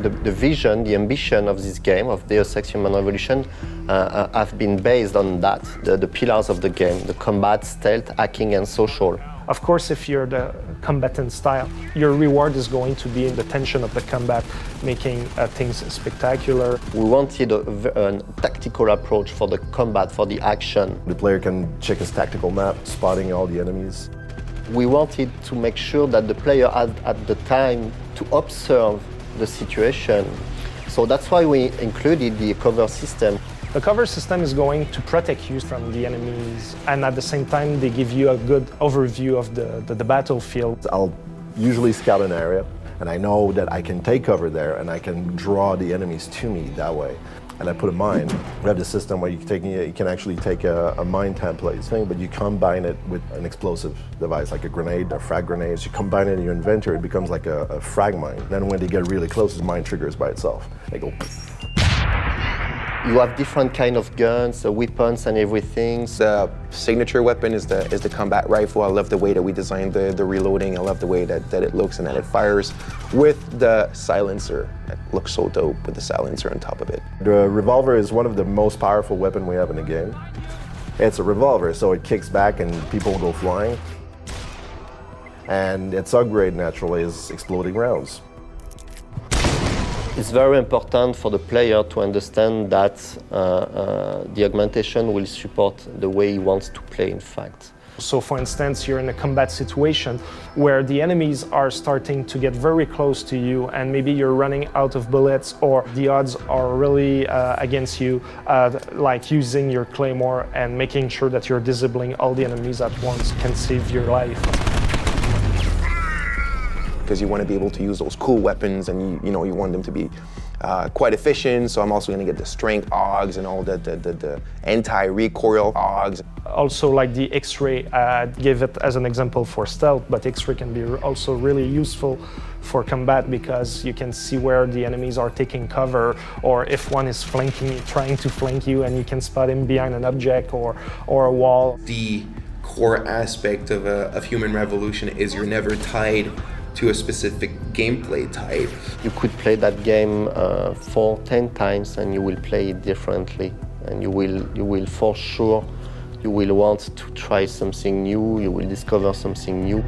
The vision, the ambition of this game, of Deus Ex Human Revolution, have been based on that, the pillars of the game, the combat, stealth, hacking, and social. Of course, if you're the combatant style, your reward is going to be in the tension of the combat, making things spectacular. We wanted a tactical approach for the combat, for the action. The player can check his tactical map, spotting all the enemies. We wanted to make sure that the player had at the time to observe the situation. So that's why we included the cover system. The cover system is going to protect you from the enemies, and at the same time they give you a good overview of the battlefield. I'll usually scout an area, and I know that I can take cover there and I can draw the enemies to me that way. And I put a mine. We have the system where you can actually take a mine template thing, but you combine it with an explosive device, like a grenade, a frag grenade. So you combine it in your inventory, it becomes like a frag mine. Then when they get really close, the mine triggers by itself. They go. You have different kind of guns, weapons, and everything. The signature weapon is the combat rifle. I love the way that we designed the reloading. I love the way that it looks and that it fires with the silencer. It looks so dope with the silencer on top of it. The revolver is one of the most powerful weapons we have in the game. It's a revolver, so it kicks back and people go flying. And its upgrade naturally is exploding rounds. It's very important for the player to understand that the augmentation will support the way he wants to play, in fact. So for instance, you're in a combat situation where the enemies are starting to get very close to you and maybe you're running out of bullets or the odds are really against you, like using your claymore and making sure that you're disabling all the enemies at once can save your life. Because you want to be able to use those cool weapons and you want them to be quite efficient. So I'm also going to get the strength AUGs and all the anti-recoil AUGs. Also like the X-ray, give it as an example for stealth, but X-ray can be also really useful for combat because you can see where the enemies are taking cover or if one is trying to flank you and you can spot him behind an object or a wall. The core aspect of Human Revolution is you're never tied to a specific gameplay type. You could play that game 10 times and you will play it differently. And you will for sure, you will want to try something new, you will discover something new.